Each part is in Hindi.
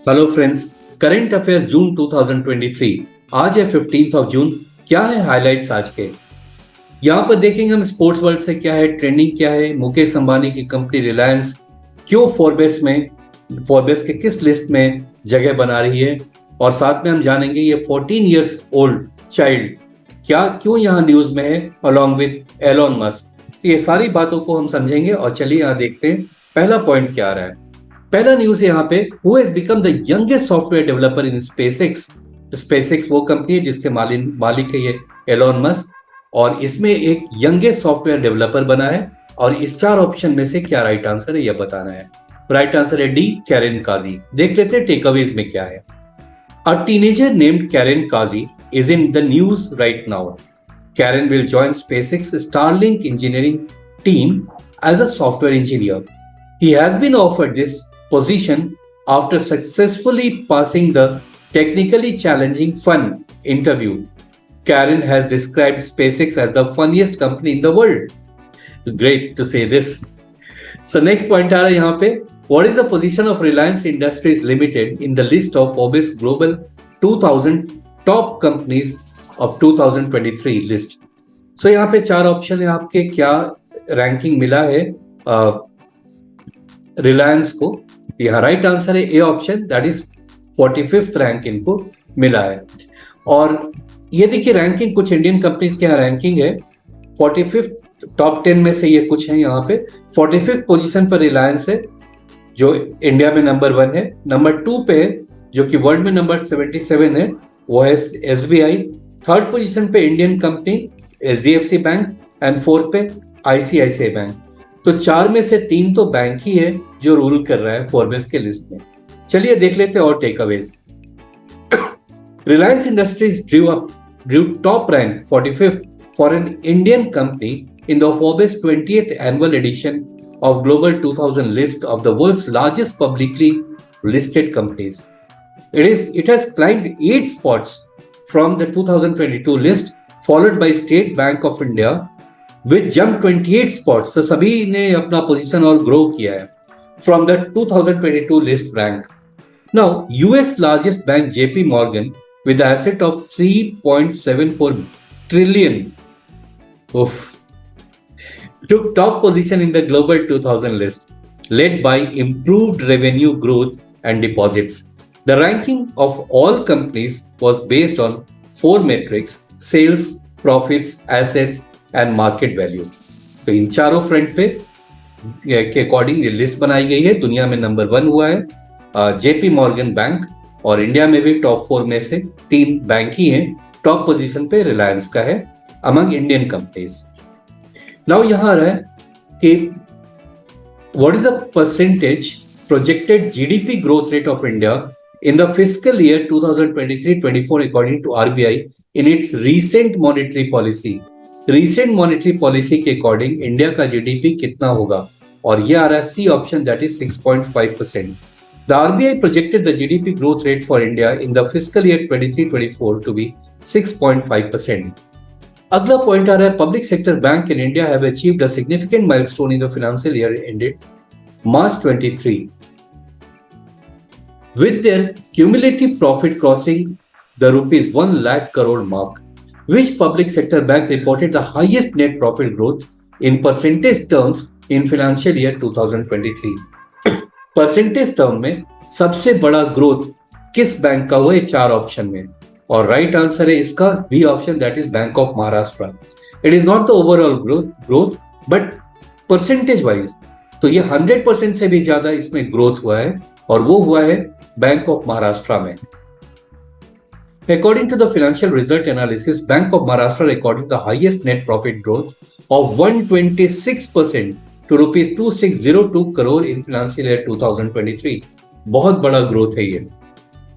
Hello friends. करंट अफेयर्स जून 2023। आज है 15 जून। क्या है हाइलाइट्स आज के? यहाँ पर देखेंगे हम स्पोर्ट्स वर्ल्ड से क्या है ट्रेंडिंग, क्या है मुकेश अंबानी की कंपनी रिलायंस क्यों फोर्ब्स के किस लिस्ट में जगह बना रही है, और साथ में हम जानेंगे ये 14 इयर्स ओल्ड चाइल्ड क्या क्यों यहाँ न्यूज में है अलॉन्ग विद एलोन मस्क। ये सारी बातों को हम समझेंगे और चलिए यहाँ देखते हैं पहला पॉइंट क्या आ रहा है। पहला न्यूज है यहाँ पे, who has become the youngest software developer in SpaceX. SpaceX वो कंपनी है जिसके मालिक है ये एलोन मस्क, और इसमें एक यंगेस्ट सॉफ्टवेयर डेवलपर बना है। और इस चार ऑप्शन में से क्या राइट आंसर है यह बताना है। राइट आंसर है डी, कैरेन काजी। देख लेते हैं टेकअवेज में क्या है। A teenager named Karen Kazi is in the news right now. Karen will join SpaceX Starlink engineering team as a software engineer. He has been offered this position after successfully passing the technically challenging fun interview. Karen has described SpaceX as the funniest company in the world. Great to say this. So next point आ रहा है यहाँ पे, what is the position of Reliance Industries Limited in the list of Forbes Global 2000 top companies of 2023 list? So यहाँ पे चार ऑप्शन है आपके, क्या रैंकिंग मिला है रिलायंस को। यहाँ राइट आंसर है A option, that is 45th rank इनको मिला है। और ये देखिए रैंकिंग कुछ इंडियन कंपनीज के यहाँ रैंकिंग है 45th टॉप 10 में से ये कुछ है यहाँ पे। 45th पोजीशन पर रिलायंस है जो इंडिया में नंबर 1 है। नंबर 2 पे है जो कि वर्ल्ड में नंबर 77 है, वो है SBI। थर्ड पोजीशन पे Indian company HDFC bank, and fourth पे ICICI बैंक। तो चार में से 3 तो बैंक ही है जो रूल कर रहा है फोर्ब्स के लिस्ट में। चलिए देख लेते हैं और takeaways. Reliance Industries drew top rank 45th for an Indian company in the Forbes 20th annual edition of Global 2000 list of the world's largest publicly listed companies. It has climbed 8 spots from the 2022 list, followed by State Bank of India with jumped 28 spots. So सभी ने अपना पोजीशन और ग्रो किया है from the 2022 list rank. Now, US largest bank JP Morgan with an asset of 3.74 trillion oof, took top position in the global 2000 list, led by improved revenue growth and deposits. The ranking of all companies was based on 4 metrics: sales, profits, assets and market value. तो इन चारों फ्रंट पे के अकॉर्डिंग ये लिस्ट बनाई गई है। दुनिया में नंबर 1 हुआ है जेपी मॉर्गन बैंक, और इंडिया में भी टॉप 4 में से 3 बैंक ही हैं। टॉप पोजीशन पे रिलायंस का है अमंग इंडियन कंपनीज। नाउ यहाँ आ रहा है कि what is the percentage projected GDP growth rate of India in the fiscal year 2023-24 according to RBI in its recent monetary policy. Recent monetary policy के अकॉर्डिंग इंडिया का GDP कितना होगा, और ये आ रहा है C option, that is 6.5%। The RBI projected the GDP growth rate for India in the fiscal year 23-24 to be 6.5%. अगला पॉइंट आ रहा है, public sector bank in India have achieved a significant milestone in the financial year ended March 23 with their cumulative profit crossing the rupees 1 lakh crore mark. Which public sector bank reported the highest net profit growth in percentage terms in financial year 2023? Percentage term में सबसे बड़ा ग्रोथ किस बैंक का हुआ है चार ऑप्शन में, और राइट आंसर है इसका B option, that is bank of Maharashtra. It is not the overall growth but percentage wise तो ये 100% से भी ज्यादा इसमें ग्रोथ हुआ है, और वो हुआ है बैंक ऑफ महाराष्ट्र में। According to the financial result analysis, Bank of Maharashtra recorded the highest net profit growth of 126% to rupees 2602 crore in financial year 2023. बहुत बड़ा ग्रोथ है ये।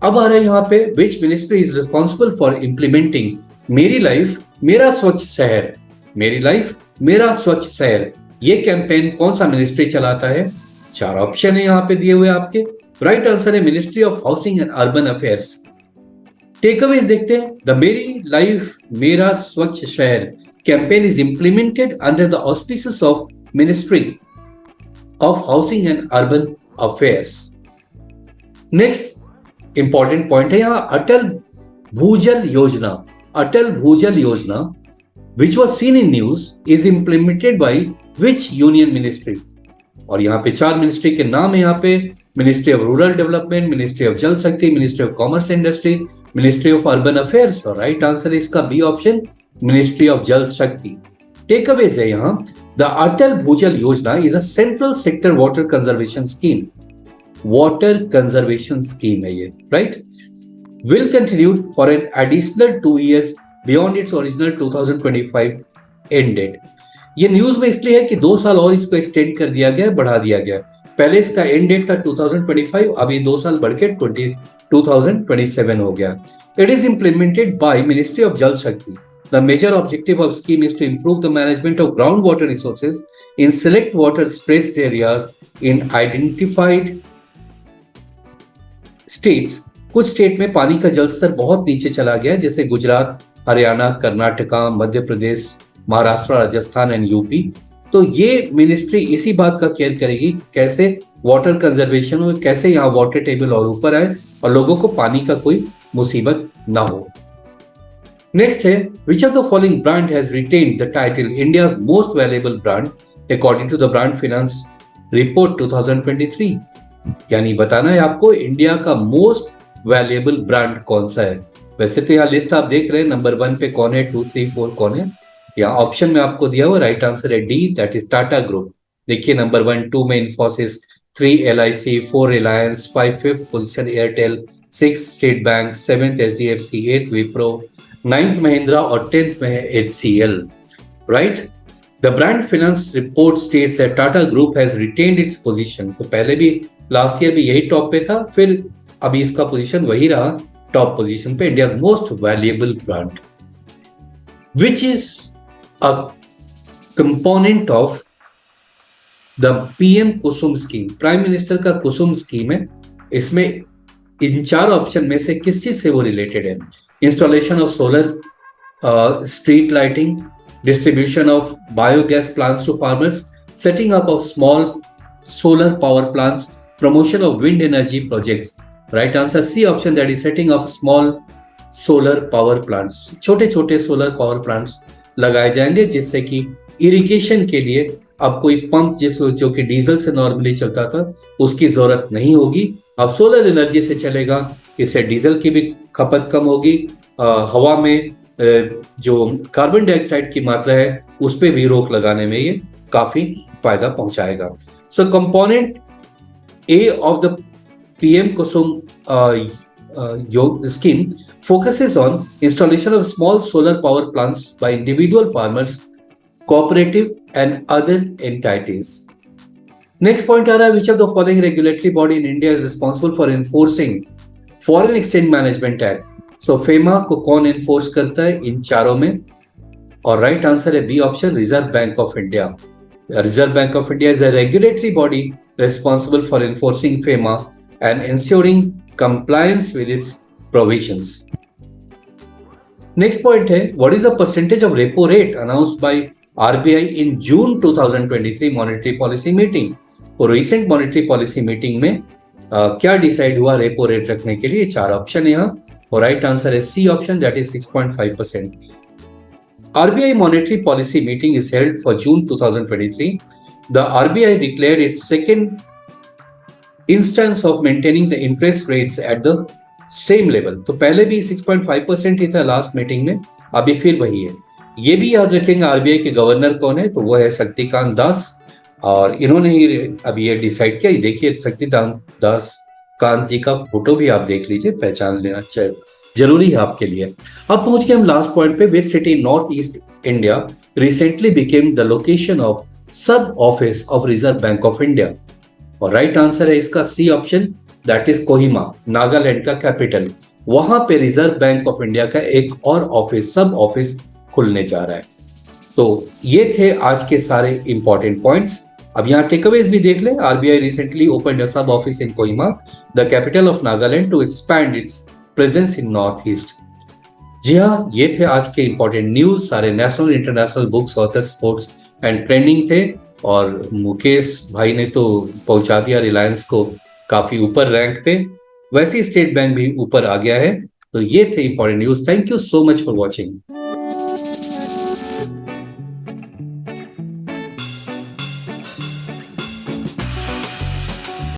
अब आ रहा है यहाँ पे, which ministry is responsible for implementing मेरी लाइफ मेरा स्वच्छ शहर। मेरी लाइफ मेरा स्वच्छ शहर, ये कैंपेन कौन सा मिनिस्ट्री चलाता है? चार ऑप्शन है यहाँ पे दिए हुए आपके। राइट आंसर है ministry of housing and urban affairs. Takeaways देखते हैं। The Meri life Mera Swachh Shahar campaign is implemented under the auspices of ministry of housing and urban affairs. Next, important point है यहाँ, अटल भूजल योजना, अटल भूजल योजना which was seen in news is implemented by which union ministry? और यहाँ पे 4 मिनिस्ट्री के नाम है, यहाँ पे ministry of rural development, ministry of Jal शक्ति, ministry of commerce industry, ministry of urban affairs. और राइट आंसर है इसका B option, ministry of Jal शक्ति। टेक अवेज है यहाँ, द अटल भूजल योजना is a central sector water conservation scheme, water conservation scheme है ये, right, will continue for an additional 2 years beyond its original 2025 end date। ये न्यूज में इसलिए है कि 2 साल और इसको एक्सटेंड कर दिया गया, बढ़ा दिया गया। पहले इसका एंड डेट था 2025, अब ये 2 साल बढ़ के 2027 हो गया। It is implemented by ministry of Jal Shakti. The major objective of scheme is to improve the management of ground water resources in select water stressed areas in identified states. कुछ स्टेट में पानी का जलस्तर बहुत नीचे चला गया, जैसे गुजरात, हरियाणा, कर्नाटका, मध्य प्रदेश, महाराष्ट्र, राजस्थान एंड यूपी। तो ये मिनिस्ट्री इसी बात का केयर करेगी कि कैसे वाटर कंजर्वेशन हो, कैसे यहाँ वाटर टेबल और ऊपर आए और लोगों को पानी का कोई मुसीबत ना हो। नेक्स्ट है, which of the following brand has retained the title India's most valuable brand according to the brand finance report 2023? यानी बताना है आपको इंडिया का मोस्ट वैल्यूएबल ब्रांड कौन सा है। वैसे तो यहाँ लिस्ट आप देख रहे हैं, नंबर 1 पे कौन है, 2, 3, 4 कौन है। यहाँ ऑप्शन में आपको दिया हुआ राइट आंसर है D, that is Tata group. देखिए नंबर 1, 2 में Infosys, 3 LIC, 4 Reliance, 5 5th position Airtel, 6 state bank, 7th HDFC, 8th Wipro, 9th Mahindra और 10th में है HCL, right. The brand finance report states that Tata group has retained its position. तो पहले भी लास्ट ईयर भी यही टॉप पे था, फिर अभी इसका पोजीशन वही रहा टॉप पोजीशन पे, India's most valuable brand, which is a component of the PM Kusum scheme. Prime minister का कुसुम स्कीम है, इसमें इन 4 ऑप्शन में से किस चीज से वो रिलेटेड है? Installation of solar street lighting, distribution of biogas plants to farmers, setting up of small solar power plants, promotion of wind energy projects. Right answer C option, that is setting up small solar power plants. छोटे छोटे सोलर पावर प्लांट्स लगाए जाएंगे जिससे कि इरिगेशन के लिए अब कोई पंप जो कि डीजल से नॉर्मली चलता था उसकी जरूरत नहीं होगी, अब सोलर एनर्जी से चलेगा। इससे डीजल की भी खपत कम होगी, हवा में जो कार्बन डाइऑक्साइड की मात्रा है उस पर भी रोक लगाने में ये काफी फायदा पहुंचाएगा। So component A of the PM Kusum scheme focuses on installation of small solar power plants by individual farmers, cooperative and other entities. Next point आ रहा है, which of the following regulatory body in India is responsible for enforcing Foreign Exchange Management Act? So FEMA को कौन enforce करता है इन चारों में? और राइट आंसर है B option, reserve bank of India. Reserve Bank of India is a regulatory body responsible for enforcing FEMA and ensuring compliance with its provisions. Next point है, what is the percentage of repo rate announced by RBI in June 2023 monetary policy meeting? और recent monetary policy meeting में क्या डिसाइड हुआ रेपो रेट रखने के लिए? 4 ऑप्शन है यहाँ और राइट आंसर है C option, that is 6.5%. RBI monetary policy meeting is held for June 2023. The RBI declared its second instance of maintaining the interest rates at the same level. तो पहले भी 6.5% ही था लास्ट मीटिंग में, अभी फिर वही है। ये भी याद रखेंगे आरबीआई के गवर्नर कौन है, तो वो है शक्तिकांत दास, और इन्होंने ही अभी ये डिसाइड किया। देखिए शक्तिकांत दास कांत जी का फोटो भी आप देख लीजिए, पहचान लेना चाहिए, जरूरी है आपके लिए। अब पहुंच गए हम लास्ट पॉइंट पे, which city in North East India recently became the location of sub office of Reserve bank of India? और राइट आंसर है इसका C option, that is Kohima, Nagaland का कैपिटल। वहां पे रिजर्व बैंक ऑफ इंडिया का एक और ऑफिस, सब ऑफिस खुलने जा रहा है। तो ये थे आज के सारे इंपॉर्टेंट पॉइंट्स। अब यहाँ टेकअवेज भी देख ले। RBI recently opened a sub office in Kohima, the capital of Nagaland, to expand its presence in North East. जी हाँ, ये थे आज के इंपॉर्टेंट न्यूज। सारे national international books, author, sports and trending थे, और मुकेश भाई ने तो पहुंचा दिया रिलायंस को काफी ऊपर रैंक पे। वैसे ही स्टेट बैंक भी ऊपर आ गया है। तो ये थे important news. Thank you so much for watching.